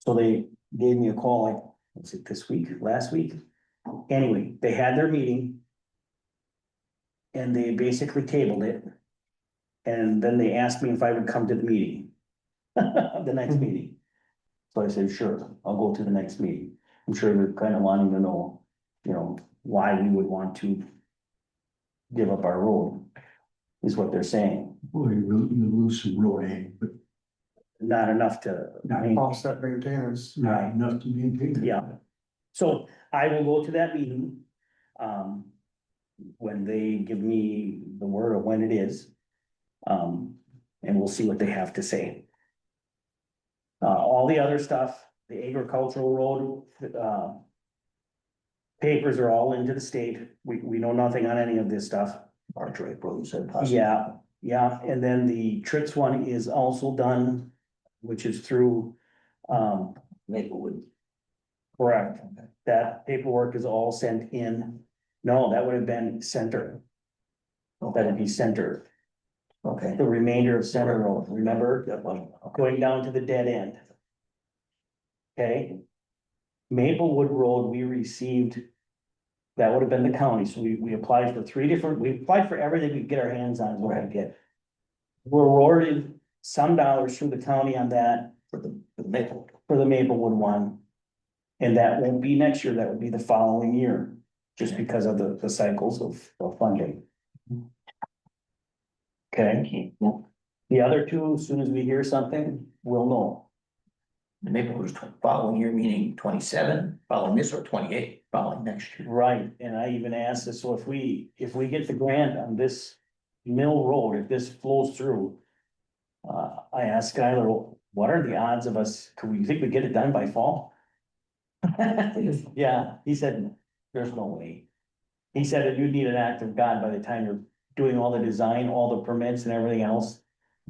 So they gave me a call, like, was it this week, last week? Anyway, they had their meeting. And they basically tabled it. And then they asked me if I would come to the meeting. the next meeting. So I said, sure, I'll go to the next meeting. I'm sure they're kind of wanting to know, why we would want to give up our road, is what they're saying. Boy, you lose some road aid, but Not enough to, I mean, Offset maintenance. not enough to maintain. yeah. So I will go to that meeting. When they give me the word of when it is. And we'll see what they have to say. All the other stuff, the agricultural road, papers are all into the state. We know nothing on any of this stuff. March or April, you said possibly. Yeah, and then the Tritz one is also done, which is through, Maplewood. correct. That paperwork is all sent in. No, that would have been Center. That would be Center, Okay. the remainder of Center Road, remember, That one, okay. going down to the dead end. Okay. Maplewood Road, we received. That would have been the county, so we applied for we applied for everything we could get our hands on, is what I get. We're awarded some dollars through the county on that For the Maplewood. for the Maplewood one. And that won't be next year, that would be the following year, just because of the cycles of funding. Okay, the other two, as soon as we hear something, we'll know. The Maplewood was following year, meaning 27, following this, or 28, following next year. Right, and I even asked this, so if we get the grant on this Mill Road, if this flows through. I asked Skylar, what are the odds of us, you think we get it done by fall? Yeah, he said, there's no way. He said that you need an act of God by the time you're doing all the design, all the permits and everything else.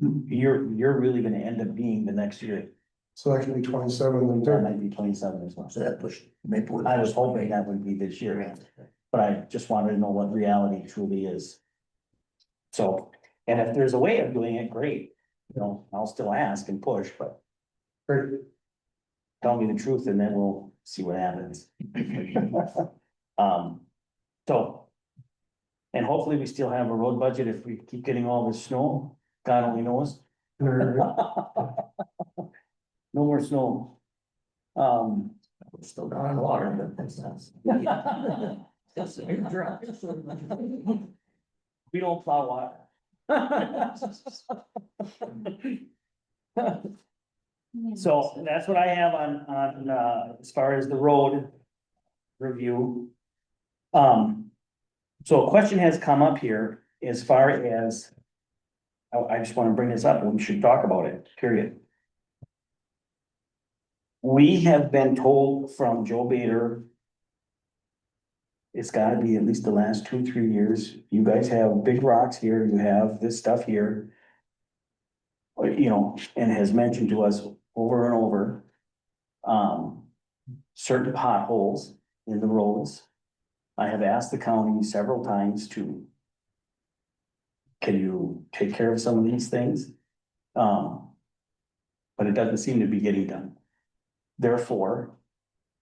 You're really gonna end up being the next year. So that can be 27 and That 30. might be 27 as well. So that pushed Maplewood. I was hoping that would be this year, but I just wanted to know what reality truly is. So, and if there's a way of doing it, great, I'll still ask and push, but Great. tell me the truth and then we'll see what happens. So. And hopefully we still have a road budget if we keep getting all this snow, God only knows. No more snow. We're still down in the water, but that's not. That's a big drop. We don't plow water. So that's what I have on, as far as the road review. So a question has come up here as far as, I just want to bring this up, and we should talk about it, period. We have been told from Joe Bader, it's gotta be at least the last 2-3 years, you guys have big rocks here, you have this stuff here. And has mentioned to us over and over. Certain potholes in the roads. I have asked the county several times to. Can you take care of some of these things? But it doesn't seem to be getting done. Therefore,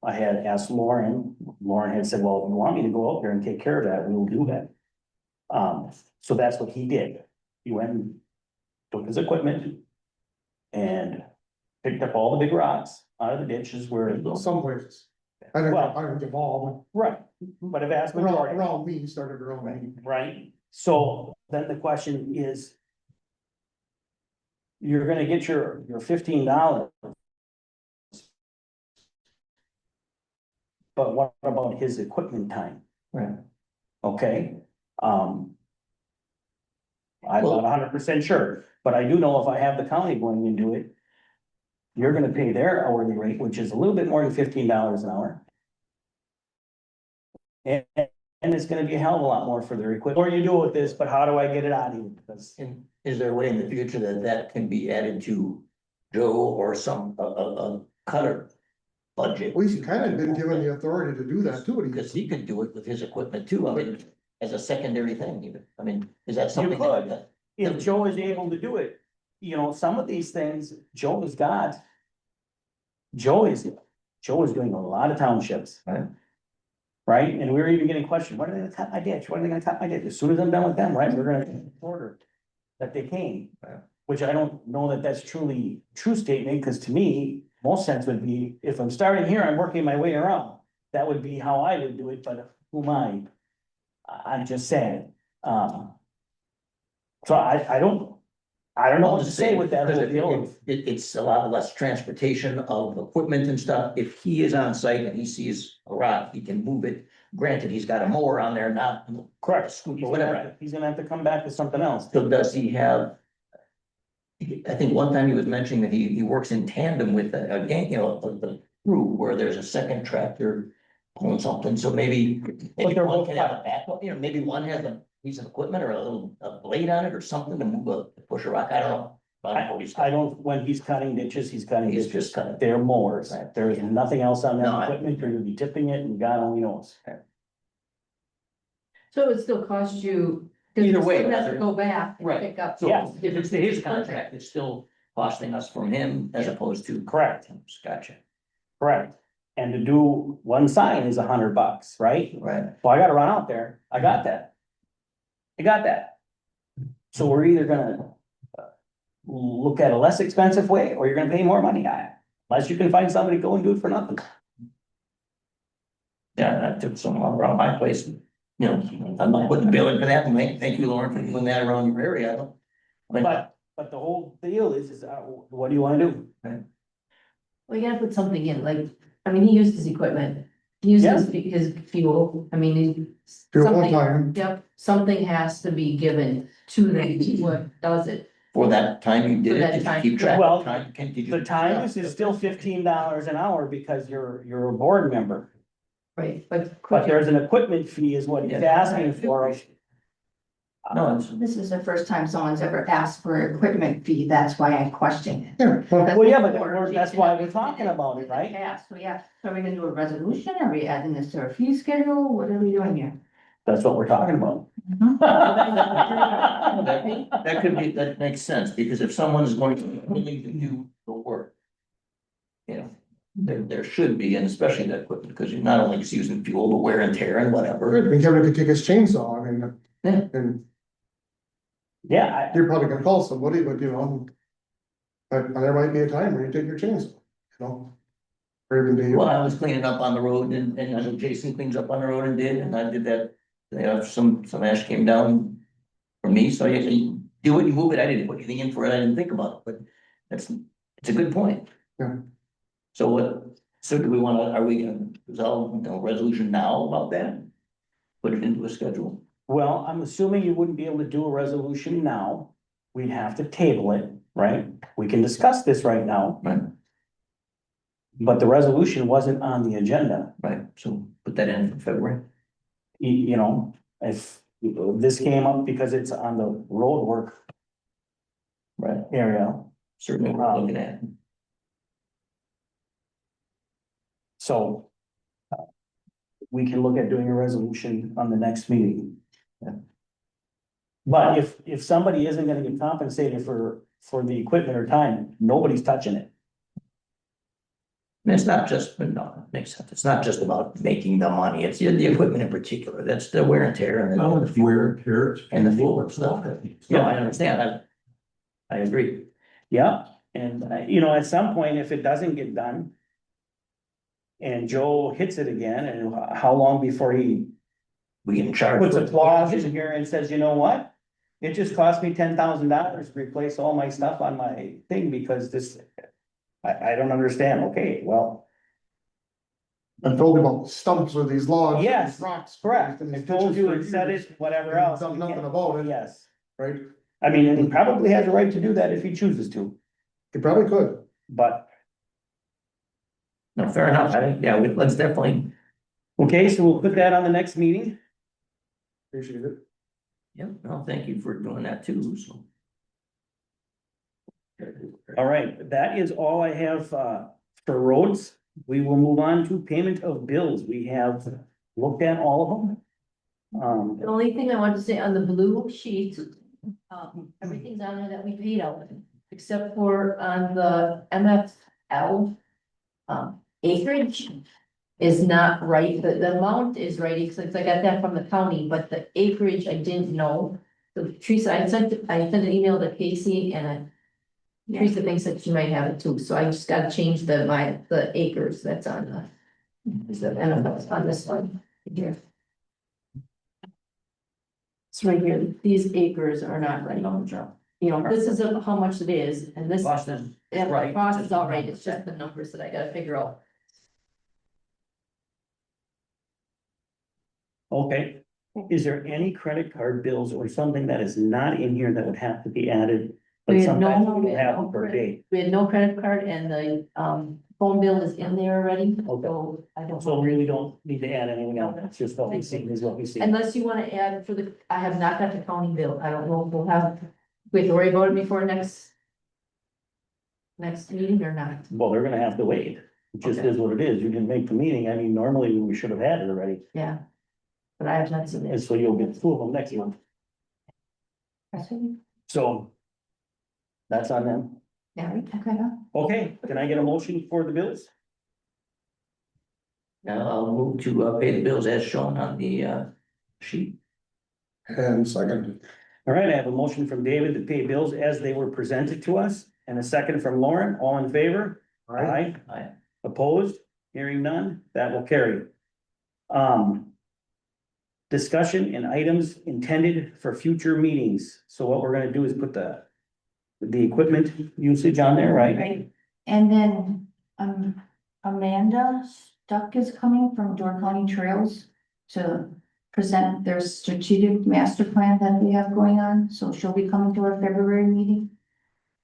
I had asked Lauren had said, well, if you want me to go out there and take care of that, we will do that. So that's what he did. He went and took his equipment. And picked up all the big rocks out of the ditches where. Some places. I didn't give all, Right, but a vast but around, majority, around me, started around me. right? So then the question is. You're gonna get your $15. But what about his equipment time? Right. Okay, I'm not 100% sure, but I do know if I have the county going and do it. You're gonna pay their hourly rate, which is a little bit more than $15 an hour. And it's gonna be a hell of a lot more for their equipment. Or you do with this, but how do I get it out of you? Because And is there a way in the future that can be added to Joe or a cutter budget? Well, he's kind of been given the authority to do that too. Because he could do it with his equipment too, I mean, as a secondary thing even, I mean, is that you something could, that? if Joe is able to do it, some of these things, Joe has got. Joe is doing a lot of townships. Right. Right, and we were even getting questioned, when are they gonna tap my ditch, when are they gonna tap my ditch, as soon as I'm done with them, right, we're gonna order that they came. Right. which I don't know that that's truly true statement, because to me, most sense would be, if I'm starting here, I'm working my way around. That would be how I would do it, but who am I? I'm just saying, so I don't know what to say with that whole deal. It's a lot less transportation of equipment and stuff. If he is on site and he sees a rock, he can move it. Granted, he's got a mower on there, not Correct. scoop He's or gonna whatever. have to, he's gonna have to come back with something else. So does he have? I think one time he was mentioning that he works in tandem with a gang, the crew where there's a second tractor pulling something, so maybe they're one both can have a backup, maybe one has a piece of equipment or a blade on it or something to move to push a rock, I don't know. I don't, when he's cutting ditches, he's cutting He's ditches. just cutting. They're mowers. Right. There's nothing else on that No, equipment. You're gonna be tipping it and God only knows. So it would still cost you. 'cause Either you way, still have to whether- go back and Right. pick up. So Yeah. if it's his contract, it's still costing us from him as opposed to. Correct, Gotcha, correct. And to do one sign is $100, right? right. Well, I gotta run out there. I got that. I got that. So we're either gonna look at a less expensive way, or you're gonna pay more money. Unless you can find somebody to go and do it for nothing. Yeah, that took someone around my place, I'm not putting a bill in for that, and thank you, Lauren, for doing that around your area, I don't. But the whole deal is, what do you wanna do? We gotta put something in, like, I mean, he used his equipment, he used his fuel, I mean, Fuel one something, time, yep, something has to be given to them, what does it. For that time you did For it, that did you time, keep track well, of time? Did you? The time is still $15 an hour because you're a board member, Right, but. but there's an equipment fee is what he's Yeah. asking for. No, it's, This is the first time someone's ever asked for an equipment fee, that's why I question it. yeah, well, Well, yeah, but that's why we're talking about it, right? Yeah, so yeah, so are we gonna do a resolution, are we adding this to our fee schedule, what are we doing here? That's what we're talking about. that could be, that makes sense, because if someone's going to be willing to do the work. There should be, and especially that equipment, because you're not only just using fuel, but wear and tear and I whatever. mean, Kevin could take his chainsaw, I mean, Yeah. and Yeah, you're probably gonna call somebody, but but there might be a time where you take your chainsaw, or even do Well, I was cleaning up on the road and I know Jason cleans up on the road and I did that. Some ash came down from me, so you do it, you move it, I didn't put anything in for it, I didn't think about it, but it's a good point. Yeah. So do we wanna, are we gonna resolve, resolution now about that? Put it into a schedule? well, I'm assuming you wouldn't be able to do a resolution now. We'd have to table it, right? We can discuss this right now, Right, but the resolution wasn't on the agenda. right, so put that in for February. If this came up because it's on the road work Right, area, certainly we're looking at. so. We can look at doing a resolution on the next meeting. Yeah. But if somebody isn't gonna get compensated for the equipment or time, nobody's touching it. And it's not just, but no, it makes sense. It's not just about making the money. It's the equipment in particular. That's the wear and tear and Well, the it's wear and tear. and the fuel and stuff. No, I understand. I agree. Yeah, and at some point, if it doesn't get done. And Joe hits it again, and how long before he We can charge. puts for a it. clause in here and says, you know what? It just cost me $10,000 to replace all my stuff on my thing because this. I don't understand, okay, well, I told him about stumps with these logs. Yes, these rocks. correct, and I these told ditches you for and said years, it, whatever and else. done you nothing can't- about it. Yes, Right, I mean, and he probably has a right to do that if he chooses to, he probably could, but, No, fair enough. I think, yeah, let's definitely, okay, so we'll put that on the next meeting. appreciate it. yeah, no, thank you for doing that too, so. All right, that is all I have for roads. We will move on to payment of bills. We have looked at all of them. The only thing I wanted to say on the blue sheet, everything's on there that we paid out, except for on the MFL. Acreage is not right, the amount is right, because I got that from the county, but the acreage I didn't know. So Teresa, I sent an email to Casey and Teresa thinks that she might have it too, so I just gotta change the acres that's on on this one. Here. It's right here, these acres are not right, you know, this is how much it is, and this. Cost is Yeah, the right. cost is all right, it's just the numbers that I gotta figure out. Okay, is there any credit card bills or something that is not in here that would have to be added? But We had no- sometimes we we had have no per credit. date, We had no credit card and the phone bill is in there already, Okay. so I don't. so we really don't need to add anything else, it's just what we see is what we see. Unless you wanna add for the, I have not got the county bill, I don't know if we'll have, we have to worry about it before next meeting or not. Well, they're gonna have to wait, it just Okay. is what it is, you didn't make the meeting, I mean, normally we should have had it already, Yeah. But I have not seen and it. so you'll get two of them next month, so. That's on them, Yeah, okay. okay, can I get a motion for the bills? Now I'll move to pay the bills as shown on the sheet. And second, All right, I have a motion from David to pay bills as they were presented to us, and a second from Lauren, all in favor? right? Aye. Opposed, hearing none, that will carry. Discussion and items intended for future meetings, so what we're gonna do is put the equipment usage on there, right? Right, and then, Amanda Stuck is coming from Door County Trails to present their strategic master plan that we have going on, so she'll be coming to our February meeting.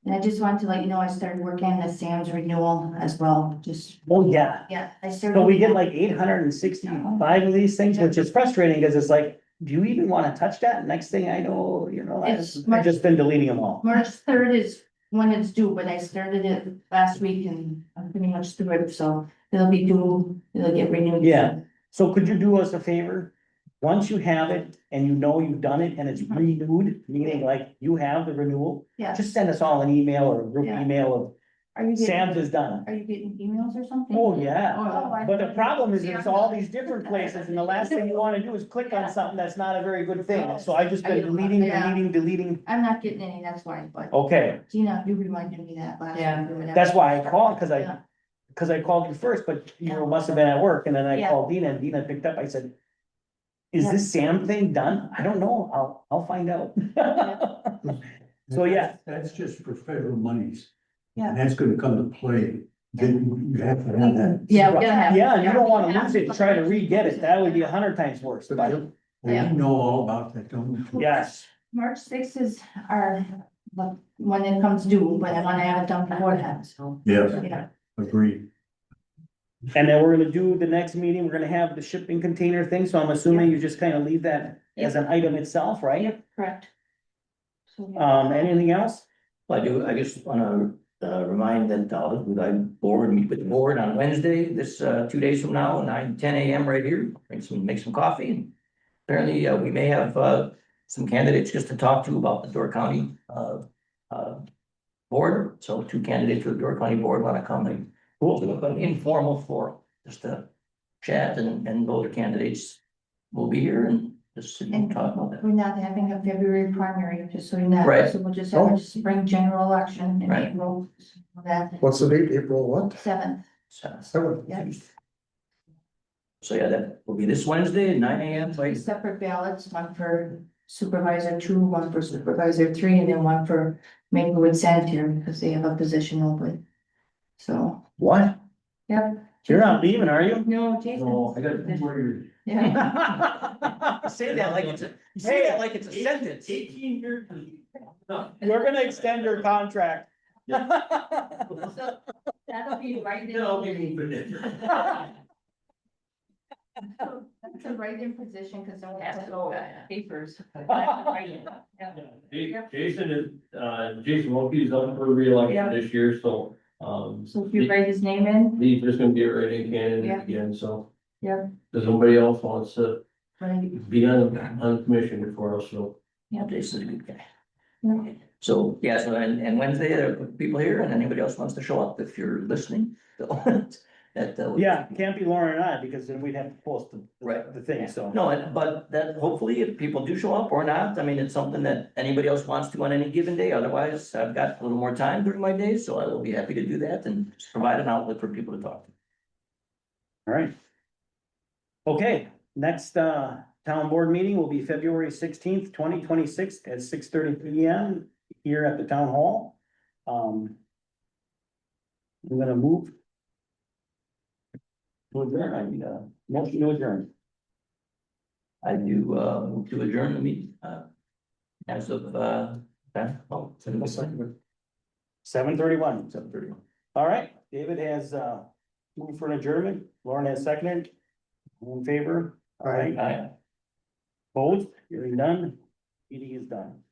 And I just wanted to let you know, I started working on the Sam's renewal as well, just, Oh, yeah, yeah, I started. so we get like 865 of these things, which is frustrating, because it's like, do you even wanna touch that? Next thing I know, I've just been deleting them all. March 3rd is when it's due, but I started it last week and I'm pretty much through it, so it'll be due, it'll get renewed. Yeah. So could you do us a favor? Once you have it and you know you've done it and it's renewed, meaning like you have the renewal, Yeah, just send us all an email or a group Yeah. email are you of Sam's getting, is done. are you getting emails or something? Oh, yeah. Oh, But the problem is there's all these different places and the last thing you wanna do is click on something that's not a very good thing. So I just been deleting, Yeah. deleting. I'm not getting any, that's why, but Okay, Gina, you reminded me that last week Yeah. or whatever. that's why I called, cause Yeah. I called you first, but you Yeah. must have been at work and then I Yeah. called Dina and Dina picked up. I said, is Yeah. this Sam thing done? I don't know. I'll find out. So, yeah. That's just for federal monies. Yeah. And that's gonna come to play, then you have to have that. Yeah, we gotta have. Yeah, you don't wanna lose it, and try to re-get it, that would be 100 times worse, but Well, you know all about that, don't you? yes. March 6th is our, but when it comes due, but I wanna have it done before that, so, Yes, yeah. agreed. And then we're gonna do the next meeting, we're gonna have the shipping container thing, so I'm assuming you just kind of leave that as an item itself, right? Yep, correct. So, yeah. Anything else? Well, I just wanna remind that I meet with the board on Wednesday, this 2 days from now, 9, 10 a.m. right here. Make some coffee. And apparently, we may have some candidates just to talk to about the Door County board. So 2 candidates for the Door County board wanna come and we'll an informal forum, just to chat and those candidates will be here and just sit and talk about that. We're not having a February primary, just so you know. Right. So we'll just have a spring general election in Right. April, that What's the date? April what? 7th, So Seventh. yeah. so yeah, that will be this Wednesday at 9 a.m. Three separate ballots, one for supervisor 2, one for supervisor 3, and then one for Maplewood Sanitary, because they have a position open. So, What? yep. You're not leaving, are you? No, Jason. No, I got 2 more years. Yeah. Say that like it's a sentence. 18 years. We're gonna extend your contract. So that'll be right in. I'll be moving it. That's a write-in position, because they'll have to go papers. Jason is, Jason Wilkie's up for reelection Yeah. this year, so, So if you write his name in, he's just gonna be a write-in Yeah. candidate again, so. Yeah. Does somebody else wants to right, be on commission for us, so. Jason's a good guy. Yeah. So, yeah, so and Wednesday, there are people here and anybody else wants to show up if you're listening. So, that. Yeah, it can't be Lauren and I, because then we'd have to post Right. the thing, so. No, but that hopefully if people do show up or not, I mean, it's something that anybody else wants to on any given day. Otherwise, I've got a little more time during my days, so I will be happy to do that and just provide an outlet for people to talk to. All right. Okay, next town board meeting will be February 16th, 2026 at 6:30 PM here at the town hall. I'm gonna move. To adjourn, I need a motion to adjourn. I do, move to adjourn the meeting, as of, oh, 7:31. 7:30. All right, David has moved for an adjournment. Lauren has seconded. All in favor? Aye. Aye. Opposed? Hearing none. Meeting is done.